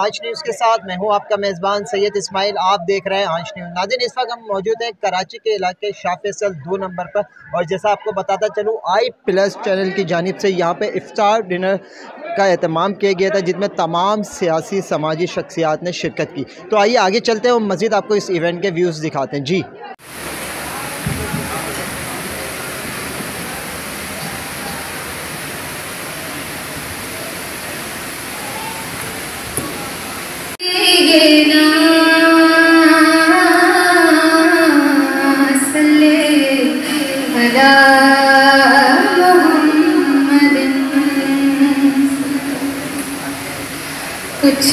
आंच न्यूज़ के साथ। मैं हूं आपका मेज़बान सैयद इस्माइल। आप देख रहे हैं आंच न्यूज़। नाज़रीन, इस वक्त हम मौजूद हैं कराची के इलाके शाह फैसल 2 नंबर पर, और जैसा आपको बताता चलूँ i+ चैनल की जानिब से यहाँ पे इफ्तार डिनर का एहतमाम किया गया था, जिसमें तमाम सियासी समाजी शख्सियात ने शिरकत की। तो आइए आगे चलते हैं और मज़ीद आपको इस इवेंट के व्यूज़ दिखाते हैं। जी कुछ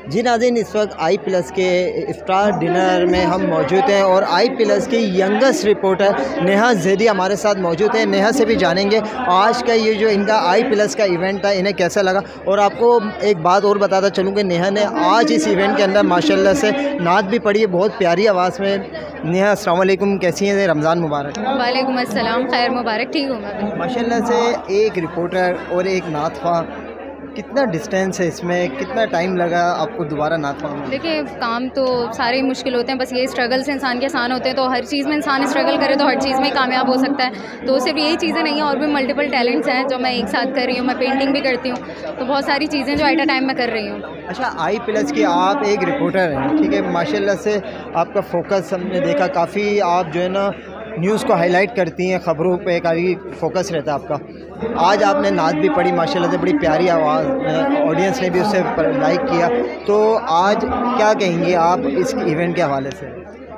जी नाज़रीन, इस वक्त i+ के इफ्तार डिनर में हम मौजूद हैं और i+ की यंगेस्ट रिपोर्टर नेहा ज़ैदी हमारे साथ मौजूद हैं। नेहा से भी जानेंगे आज का ये जो इनका i+ का इवेंट था इन्हें कैसा लगा। और आपको एक बात और बताता चलूँ कि नेहा ने आज इस इवेंट के अंदर माशाल्लाह से नात भी पढ़ी है बहुत प्यारी आवाज़ में। नेहा अस्सलाम वालेकुम, कैसी हैं? रमज़ान मुबारक। वालेकुम अस्सलाम, खैर मुबारक। ठीक हूँ मैं माशाल्लाह से। एक रिपोर्टर और एक नात ख्वाह, कितना डिस्टेंस है इसमें, कितना टाइम लगा आपको दोबारा नात ख्वाह में? देखिए, काम तो सारे ही मुश्किल होते हैं, बस ये स्ट्रगल से इंसान के आसान होते हैं। तो हर चीज़ में इंसान स्ट्रगल करे तो हर चीज़ में ही कामयाब हो सकता है। तो सिर्फ यही चीज़ें नहीं हैं, और भी मल्टीपल टैलेंट्स हैं जो मैं एक साथ कर रही हूँ। मैं पेंटिंग भी करती हूँ, तो बहुत सारी चीज़ें जो एट अ टाइम मैं कर रही हूँ। अच्छा, i+ की आप एक रिपोर्टर हैं, ठीक है। माशाल्लाह से आपका फोकस हमने देखा, काफ़ी आप जो है ना न्यूज़ को हाईलाइट करती हैं, ख़बरों पे काफ़ी फोकस रहता है आपका। आज आपने नात भी पढ़ी माशाल्लाह से, बड़ी प्यारी आवाज़, ऑडियंस ने भी उससे लाइक किया। तो आज क्या कहेंगे आप इस इवेंट के हवाले से?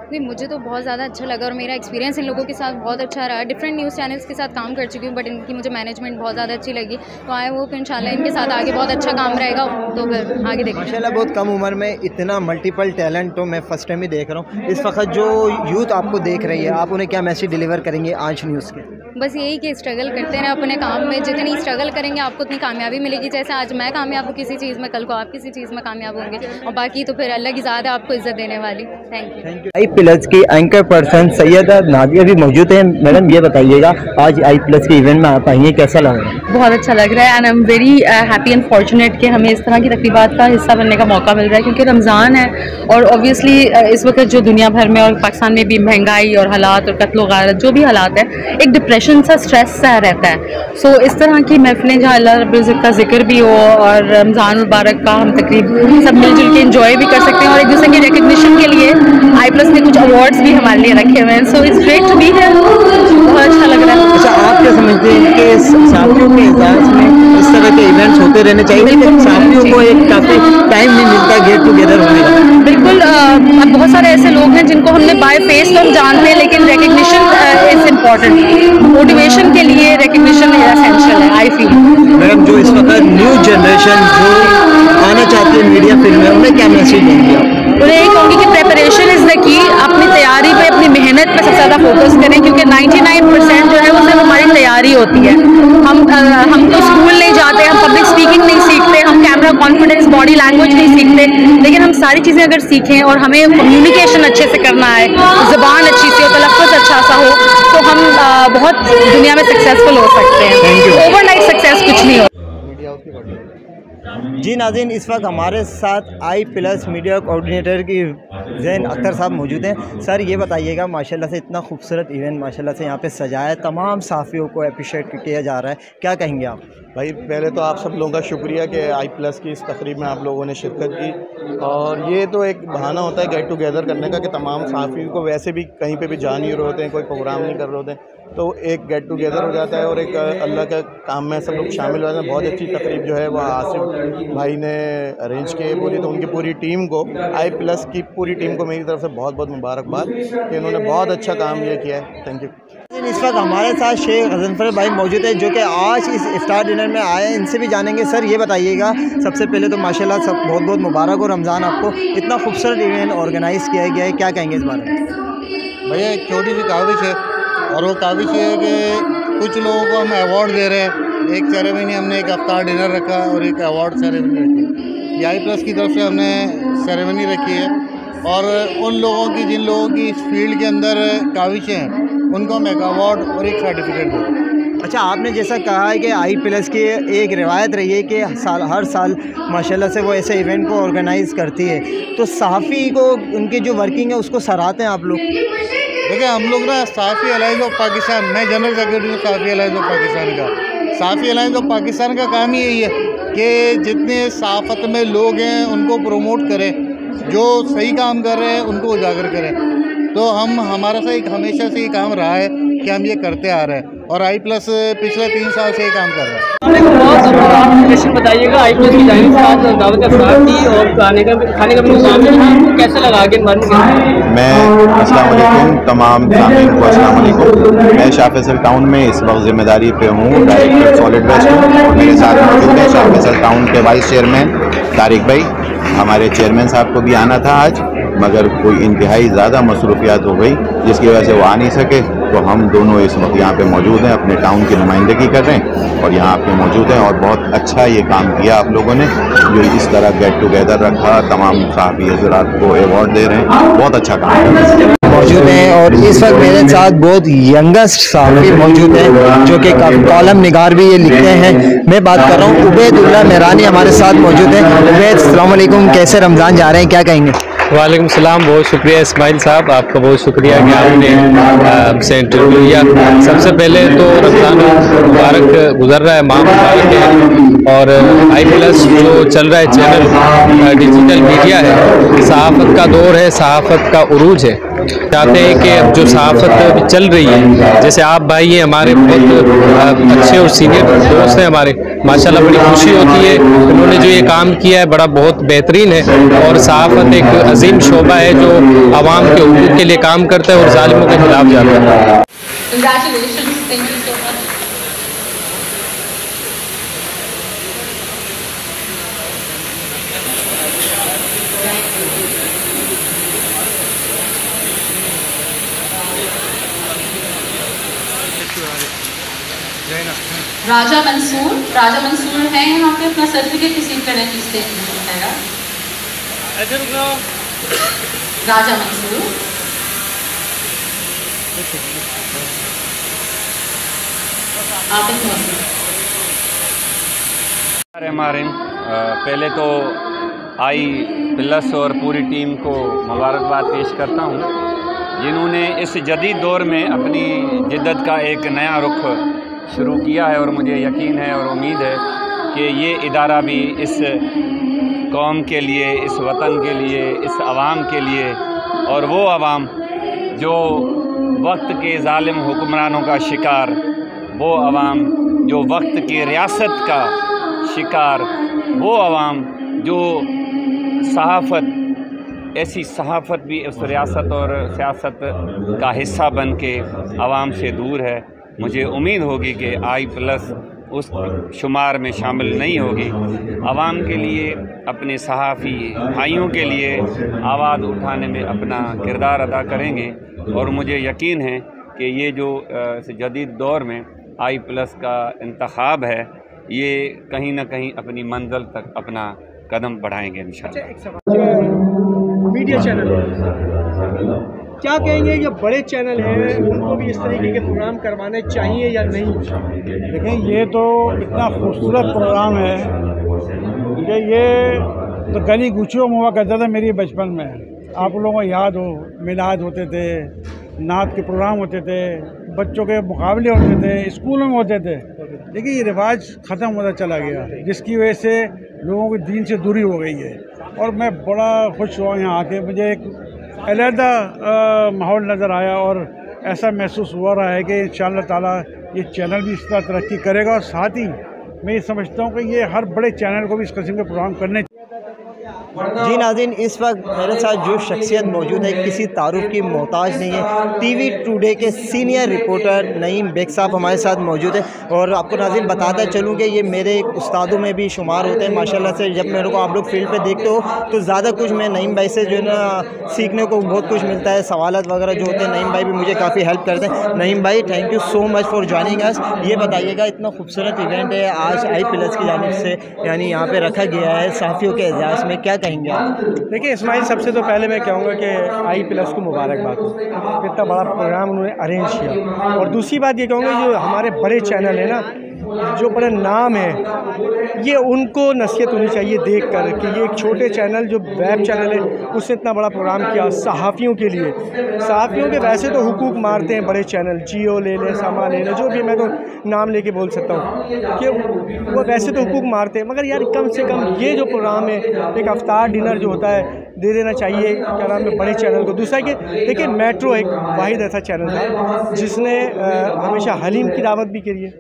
नहीं, मुझे तो बहुत ज़्यादा अच्छा लगा और मेरा एक्सपीरियंस इन लोगों के साथ बहुत अच्छा रहा। डिफरेंट न्यूज़ चैनल्स के साथ काम कर चुकी हूँ, बट इनकी मुझे मैनेजमेंट बहुत ज़्यादा अच्छी लगी। तो आई होप इंशाल्लाह इनके साथ आगे बहुत अच्छा काम रहेगा। तो फिर आगे देखिए। माशाल्लाह बहुत कम उम्र में इतना मल्टीपल टैलेंट तो मैं फ़र्स्ट टाइम ही देख रहा हूँ। इस वक्त जो यूथ आपको देख रही है, आप उन्हें क्या मैसेज डिलीवर करेंगे आंच न्यूज़ के? बस यही कि स्ट्रगल करते रहें अपने काम में। जितनी स्ट्रगल करेंगे आपको उतनी कामयाबी मिलेगी। जैसे आज मैं कामयाब हूँ किसी चीज़ में, कल को आप किसी चीज़ में कामयाब होंगे, और बाकी तो फिर अल्लाह की ज़्यादा आपको इज्जत देने वाली। Thank you. i+ की एंकर पर्सन सैयदा नादिया भी मौजूद हैं। मैडम ये बताइएगा, आज i+ के इवेंट में आप आई हैं, कैसा लग रहा है? बहुत अच्छा लग रहा है and I am very happy and fortunate कि हमें इस तरह की तकरीबात का हिस्सा बनने का मौका मिल रहा है, क्योंकि रमज़ान है और ऑब्वियसली इस वक्त जो दुनिया भर में और पाकिस्तान में भी महंगाई और हालात और कत्ल गारत जो भी हालात है, एक डिप्रेशन सा, स्ट्रेस सा रहता है। सो इस तरह की महफिलें जहाँ अल्लाह रब्बुल इज़्ज़त का जिक्र भी हो और रमज़ान मुबारक का हम तकरीब सब मिलजुल के इंजॉय भी कर सकते हैं, और एक दूसरे की रिकग्निशन के लिए i+ ने कुछ अवार्ड्स भी हमारे लिए रखे हुए हैं। So it's great to be here, बहुत अच्छा लग रहा है। अच्छा, आप क्या समझते हैं कि साथियों के एजाज में इस तरह के इवेंट्स होते रहने चाहिए, लेकिन साथियों को एक काफ़ी टाइम नहीं मिलता गेट टुगेदर होने का? बिल्कुल, अब बहुत सारे ऐसे लोग हैं जिनको हमने बाय फेस तो हम जानते हैं, लेकिन रिकग्निशन इज इम्पॉर्टेंट। मोटिवेशन के लिए रिकग्निशन एसेंशियल है, आई फील। मैडम, जो इस वक्त न्यू जनरेशन जो आना चाहती है मीडिया फील्ड में, उन्हें क्या मैसेज देंगे आप? उन्हें यही कहूँगी कि प्रेपरेशन इज़ द की। अपनी तैयारी पे, अपनी मेहनत पे सबसे ज़्यादा फोकस करें, क्योंकि 99% जो है वो सिर्फ हमारी तैयारी होती है। हम तो स्कूल नहीं जाते, हम पब्लिक स्पीकिंग नहीं सीखते, हम कैमरा कॉन्फिडेंस, बॉडी लैंग्वेज नहीं सीखते, लेकिन हम सारी चीज़ें अगर सीखें और हमें कम्युनिकेशन अच्छे से करना है, ज़बान अच्छी सी हो, तलफ़्फ़ुज़ अच्छा सा हो, तो हम बहुत दुनिया में सक्सेसफुल हो सकते हैं। ओवरनाइट सक्सेस कुछ नहीं हो। जी नाज़रीन, इस वक्त हमारे साथ i+ मीडिया कोऑर्डिनेटर की ज़ैन अख्तर साहब मौजूद हैं। सर ये बताइएगा, माशाल्लाह से इतना खूबसूरत इवेंट माशाल्लाह से यहाँ पे सजाया है, तमाम साफ़ियों को अप्रिशिएट किया जा रहा है, क्या कहेंगे आप? भाई, पहले तो आप सब लोगों का शुक्रिया कि i+ की इस तकरीब में आप लोगों ने शिरकत की। और ये तो एक बहाना होता है गेट टुगेदर करने का कि तमाम साफ़ियों को वैसे भी कहीं पे भी जा नहीं रहे होते हैं, कोई प्रोग्राम नहीं कर रहे होते हैं, तो एक गेट टुगेदर हो जाता है और एक अल्लाह का काम में सब लोग शामिल हो जाते हैं। बहुत अच्छी तकरीब जो है वह आसिफ भाई ने अरेंज की पूरी, तो उनकी पूरी टीम को, i+ की पूरी टीम को मेरी तरफ से बहुत बहुत मुबारकबाद कि इन्होंने बहुत अच्छा काम ये किया है। Thank you. इस वक्त हमारे साथ शेख गज़नफ़र भाई मौजूद है, जो कि आज इस इफ्तार डिनर में आए हैं। इनसे भी जानेंगे। सर ये बताइएगा, सबसे पहले तो माशाल्लाह सब बहुत बहुत मुबारक हो रमज़ान आपको, इतना खूबसूरत इवेंट ऑर्गेनाइज़ किया गया है, क्या कहेंगे इस बारे में? भैया, एक छोटी सी काविश है, और वो काविश ये है कि कुछ लोगों को हम अवार्ड दे रहे हैं। एक सेरेमनी हमने एक इफ्तार डिनर रखा और एक अवार्ड सेरेमनी रखी। ये i+ की तरफ से हमने सेरेमनी रखी है, और उन लोगों की जिन लोगों की इस फील्ड के अंदर काविशें हैं, उनको हम एक अवार्ड और एक सर्टिफिकेट देते हैं। अच्छा, आपने जैसा कहा है कि I+ की एक रिवायत रही है कि हर साल माशाल्लाह से वो ऐसे इवेंट को ऑर्गेनाइज़ करती है, तो सहाफ़ी को उनकी जो वर्किंग है उसको सराहते हैं आप लोग? देखिए, हम लोग ना सहाफ़ी अलायंस ऑफ पाकिस्तान, मैं जनरल सेक्रेटरी हूँ सहाफ़ी अलायंस ऑफ पाकिस्तान का। सहाफ़ी अलायंस ऑफ पाकिस्तान का काम ही यही है कि जितने सहाफ़त में लोग हैं उनको प्रमोट करें, जो सही काम कर रहे हैं उनको उजागर करें। तो हमारा सा एक हमेशा से ये काम रहा है कि हम ये करते आ रहे हैं, और I+ पिछले 3 साल से ये काम कर रहा है। बहुत बताइएगा I+ की जानिब से आज दावत अफ़तार की और खाने का प्रोग्राम है, कैसे लगा आगे मैं अस्सलाम वालेकुम तमाम सामीन को अस्सलाम वालेकुम। मैं शाह फैसल टाउन में इस वक्त जिम्मेदारी पे हूँ, डायरेक्टर सॉलिड वेस्ट हूँ। मेरे साथ मौजूद है शाह फैसल टाउन के वाइस चेयरमैन तारिक भाई। हमारे चेयरमैन साहब को भी आना था आज, मगर कोई इंतहाई ज़्यादा मसरूफियात हो गई जिसकी वजह से वो आ नहीं सके, तो हम दोनों इस वक्त यहाँ पे मौजूद हैं, अपने टाउन की नुमाइंदगी कर रहे हैं और यहाँ पे मौजूद हैं। और बहुत अच्छा ये काम किया आप लोगों ने, जो इस तरह गेट टुगेदर रखा, तमाम सहाफ़ी हज़रात को अवार्ड दे रहे हैं, बहुत अच्छा काम मौजूद हैं। और इस वक्त मेरे साथ बहुत यंगेस्ट सहाफ़ी मौजूद हैं जो कि कॉलम निगार भी ये लिखते हैं। मैं बात कर रहा हूँ उबैदुल्लाह मेहरानी हमारे साथ मौजूद हैं। उबैद, अस्सलाम वालेकुम, कैसे रमज़ान जा रहे हैं, क्या कहेंगे? वालेकुम सलाम, बहुत शुक्रिया इस्माइल साहब, आपका बहुत शुक्रिया कि आपने हमसे इंटरव्यू लिया। सबसे पहले तो रमज़ान मुबारक गुजर रहा है, माह मुबारक है। और I+ जो चल रहा है चैनल, डिजिटल मीडिया है, सहाफ़त का दौर है, सहाफ़त का उरूज है। चाहते हैं कि अब जो सहाफ़त चल रही है, जैसे आप भाई हैं हमारे, बहुत अच्छे और सीनियर दोस्त हैं हमारे, माशाल्लाह बड़ी खुशी होती है। उन्होंने जो ये काम किया है बड़ा बहुत बेहतरीन है। और सहाफ़त एक अजीम शोबा है जो आवाम के हुकूक़ के लिए काम करता है और ज़ालिमों के खिलाफ जाता है। राजा मंसूर है यहाँ पे, अपना सर्टिफिकेट रिसीव करने की स्टेटमेंट है। राजा मंसूर हमारे पहले तो I+ और पूरी टीम को मुबारकबाद पेश करता हूँ, जिन्होंने इस जदीद दौर में अपनी जिद्दत का एक नया रुख शुरू किया है। और मुझे यकीन है और उम्मीद है कि ये इदारा भी इस कौम के लिए, इस वतन के लिए, इस आवाम के लिए, और वो आवाम जो वक्त के ज़ालिम हुक्मरानों का शिकार, वो आवाम जो वक्त की रियासत का शिकार, वो आवाम जो सहाफ़त, ऐसी सहाफ़त भी उस रियासत और सियासत का हिस्सा बन के आवाम से दूर है। मुझे उम्मीद होगी कि I+ उस शुमार में शामिल नहीं होगी। आवाम के लिए, अपने सहाफ़ी भाइयों के लिए आवाज़ उठाने में अपना किरदार अदा करेंगे। और मुझे यकीन है कि ये जो जदीद दौर में I+ का इंतखाब है, ये कहीं ना कहीं अपनी मंजिल तक अपना कदम बढ़ाएंगे इंशाअल्लाह। मीडिया चैनल क्या कहेंगे, ये बड़े चैनल हैं, उनको भी इस तरीके के प्रोग्राम करवाने चाहिए या नहीं? देखें, ये तो इतना खूबसूरत प्रोग्राम है कि ये तो गली गुचियों में हुआ करता था मेरी बचपन में। आप लोगों को याद हो, मिलाद होते थे, नात के प्रोग्राम होते थे, बच्चों के मुकाबले होते थे, स्कूलों में होते थे। लेकिन ये रिवाज ख़त्म होता चला गया, जिसकी वजह से लोगों की दीन से दूरी हो गई है। और मैं बड़ा खुश हुआ यहाँ आके, मुझे एक अलहदा माहौल नज़र आया और ऐसा महसूस हुआ रहा है कि इंशाअल्लाह ताला ये चैनल भी इस तरह तरक्की करेगा। और साथ ही मैं ये समझता हूँ कि ये हर बड़े चैनल को भी इस किस्म के प्रोग्राम करने। जी नाज़रीन, इस वक्त मेरे साथ जो शख्सियत मौजूद है किसी तारुफ की मोहताज नहीं है। टीवी टुडे के सीनियर रिपोर्टर नईम बेग साहब हमारे साथ मौजूद है। और आपको नाज़रीन बताता चलूँ कि ये मेरे उस्तादों में भी शुमार होते हैं माशाल्लाह से। जब मेरे को आप लोग फील्ड पे देखते हो तो ज़्यादा कुछ मैं नईम भाई से जो है ना सीखने को बहुत कुछ मिलता है। सवालात वगैरह जो होते हैं नईम भाई भी मुझे काफ़ी हेल्प करते हैं। नईम भाई, thank you so much for joining us. ये बताइएगा, इतना खूबसूरत इवेंट है आज I+ की जानिब से यानी यहाँ पर रखा गया है सहाफ़ियों के एजाज़ में, क्या कहेंगे आप? देखिए इस्माइल, सबसे तो पहले मैं कहूँगा कि I+ को मुबारकबाद हो, इतना बड़ा प्रोग्राम उन्होंने अरेंज किया। और दूसरी बात ये कहूँगा, जो हमारे बड़े चैनल है ना, जो बड़े नाम है, ये उनको नसीहत होनी चाहिए देख कर कि ये एक छोटे चैनल जो वेब चैनल है उसने इतना बड़ा प्रोग्राम किया सहाफ़ियों के लिए। सहाफ़ियों के वैसे तो हुकूक मारते हैं बड़े चैनल, जियो ले लें, समा ले लें, जो भी मैं तो नाम लेके बोल सकता हूँ कि वो वैसे तो हुकूक मारते हैं, मगर यार कम से कम ये जो प्रोग्राम है, एक अफ्तार डिनर जो होता है, दे देना चाहिए क्या नाम है बड़े चैनल को। दूसरा कि देखिए मेट्रो एक वाहिद ऐसा चैनल था जिसने हमेशा हलीम की दावत भी करी है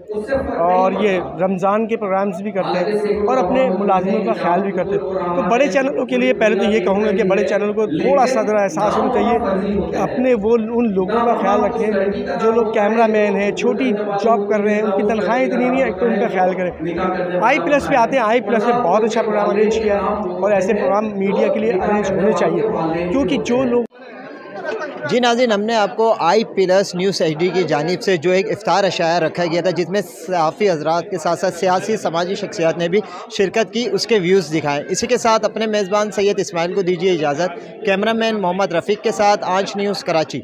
और ये रमज़ान के प्रोग्राम्स भी करते हैं और अपने मुलाजिमों का ख्याल भी करते हैं। तो बड़े चैनलों के लिए पहले तो ये कहूँगा कि बड़े चैनल को थोड़ा सा ज़रा एहसास होना चाहिए कि अपने वो उन लोगों का ख्याल रखें जो लोग कैमरा मैन हैं, छोटी जॉब कर रहे हैं, उनकी तनख्वाहें इतनी नहीं है, तो उनका ख्याल करें। I+ पे आते हैं। I+ ने बहुत अच्छा प्रोग्राम अरेंज किया है और ऐसे प्रोग्राम मीडिया के लिए अरेंज होने चाहिए, क्योंकि जो लोग जी नाज़रीन, हमने आपको I+ न्यूज़ HD की जानिब से जो एक इफ्तार अशाया रखा गया था, जिसमें सहाफ़ी हज़रात के साथ साथ सियासी समाजी शख्सियात ने भी शिरकत की, उसके व्यूज़ दिखाएँ। इसी के साथ अपने मेज़बान सैयद इस्माइल को दीजिए इजाज़त। कैमरामैन मोहम्मद रफ़ीक के साथ आंच न्यूज़ कराची।